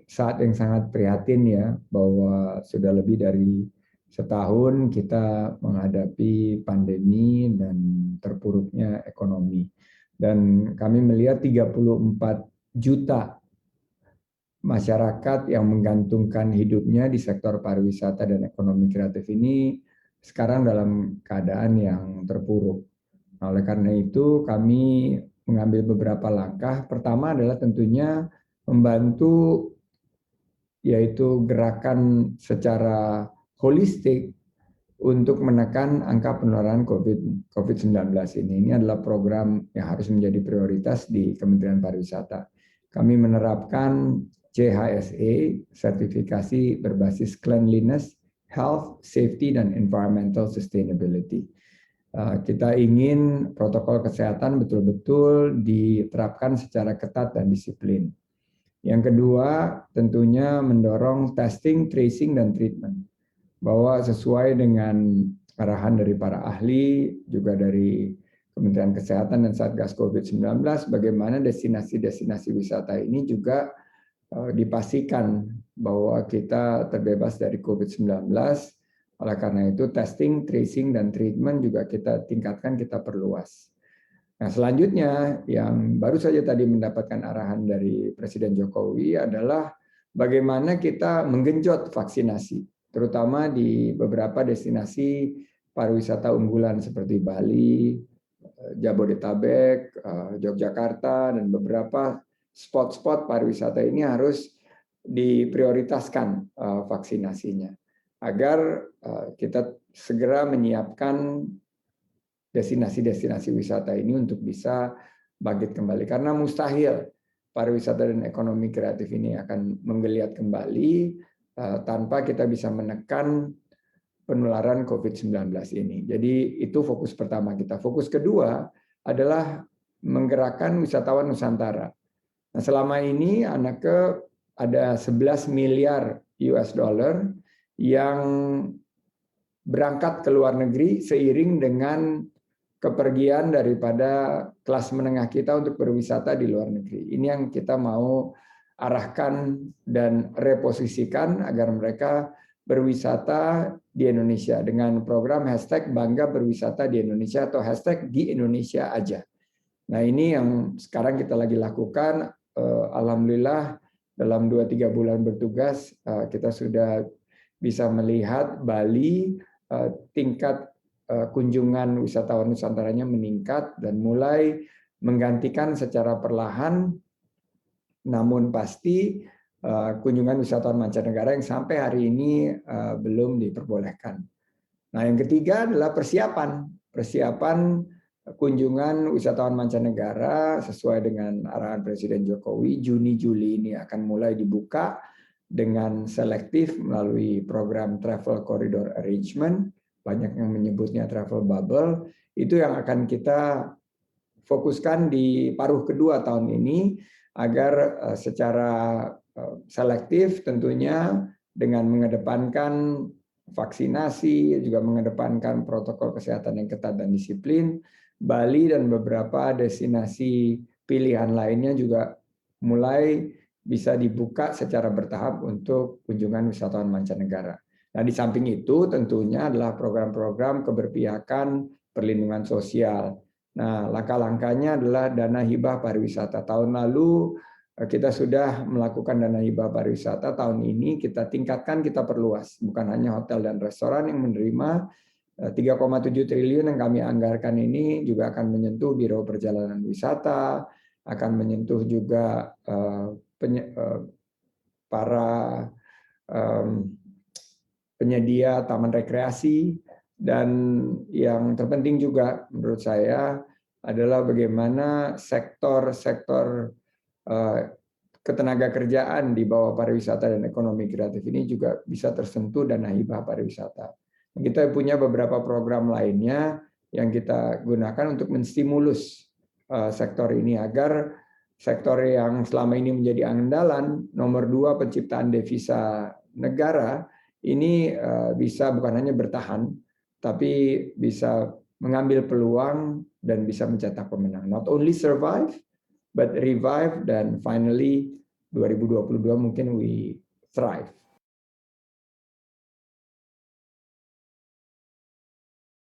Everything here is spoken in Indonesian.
saat yang sangat prihatin ya, bahwa sudah lebih dari setahun kita menghadapi pandemi dan terpuruknya ekonomi. Dan kami melihat 34 juta masyarakat yang menggantungkan hidupnya di sektor pariwisata dan ekonomi kreatif ini sekarang dalam keadaan yang terpuruk. Nah, oleh karena itu kami mengambil beberapa langkah. Pertama adalah tentunya membantu yaitu gerakan secara holistik untuk menekan angka penularan COVID-19 ini. Ini adalah program yang harus menjadi prioritas di Kementerian Pariwisata. Kami menerapkan CHSE, sertifikasi berbasis cleanliness, health, safety, dan environmental sustainability. Kita ingin protokol kesehatan betul-betul diterapkan secara ketat dan disiplin. Yang kedua, tentunya mendorong testing, tracing, dan treatment. Bahwa sesuai dengan arahan dari para ahli, juga dari Kementerian Kesehatan dan Satgas COVID-19, bagaimana destinasi-destinasi wisata ini juga dipastikan bahwa kita terbebas dari COVID-19. Oleh karena itu, testing, tracing, dan treatment juga kita tingkatkan, kita perluas. Nah, selanjutnya yang baru saja tadi mendapatkan arahan dari Presiden Jokowi adalah bagaimana kita menggenjot vaksinasi, terutama di beberapa destinasi pariwisata unggulan seperti Bali, Jabodetabek, Yogyakarta, dan beberapa spot-spot pariwisata ini harus diprioritaskan vaksinasinya agar kita segera menyiapkan destinasi-destinasi wisata ini untuk bisa bangkit kembali. Karena mustahil pariwisata dan ekonomi kreatif ini akan menggeliat kembali tanpa kita bisa menekan penularan COVID-19 ini. Jadi itu fokus pertama kita. Fokus kedua adalah menggerakkan wisatawan Nusantara. Nah, selama ini Anake ada 11 miliar US dollar yang berangkat ke luar negeri seiring dengan kepergian daripada kelas menengah kita untuk berwisata di luar negeri. Ini yang kita mau arahkan dan reposisikan agar mereka berwisata di Indonesia dengan program hashtag Bangga Berwisata di Indonesia atau hashtag di Indonesia aja. Nah, ini yang sekarang kita lagi lakukan. Alhamdulillah dalam 2-3 bulan bertugas kita sudah bisa melihat Bali tingkat kunjungan wisatawan Nusantaranya meningkat dan mulai menggantikan secara perlahan namun pasti kunjungan wisatawan mancanegara yang sampai hari ini belum diperbolehkan. Nah, yang ketiga adalah persiapan kunjungan wisatawan mancanegara sesuai dengan arahan Presiden Jokowi. Juni-Juli ini akan mulai dibuka dengan selektif melalui program Travel Corridor Arrangement. Banyak yang menyebutnya travel bubble. Itu yang akan kita fokuskan di paruh kedua tahun ini agar secara selektif tentunya dengan mengedepankan vaksinasi, juga mengedepankan protokol kesehatan yang ketat dan disiplin, Bali dan beberapa destinasi pilihan lainnya juga mulai bisa dibuka secara bertahap untuk kunjungan wisatawan mancanegara. Nah, di samping itu tentunya adalah program-program keberpihakan perlindungan sosial. Nah, langkah-langkahnya adalah dana hibah pariwisata. Tahun lalu kita sudah melakukan dana hibah pariwisata, tahun ini kita tingkatkan, kita perluas. Bukan hanya hotel dan restoran yang menerima, 3,7 triliun yang kami anggarkan ini juga akan menyentuh Biro Perjalanan Wisata, akan menyentuh juga para penyedia taman rekreasi, dan yang terpenting juga menurut saya adalah bagaimana sektor-sektor ketenaga kerjaan di bawah pariwisata dan ekonomi kreatif ini juga bisa tersentuh dana hibah pariwisata. Kita punya beberapa program lainnya yang kita gunakan untuk menstimulus sektor ini agar sektor yang selama ini menjadi andalan nomor 2 penciptaan devisa negara ini bisa bukan hanya bertahan tapi bisa mengambil peluang dan bisa mencetak pemenang. Not only survive but revive dan finally 2022 mungkin we thrive.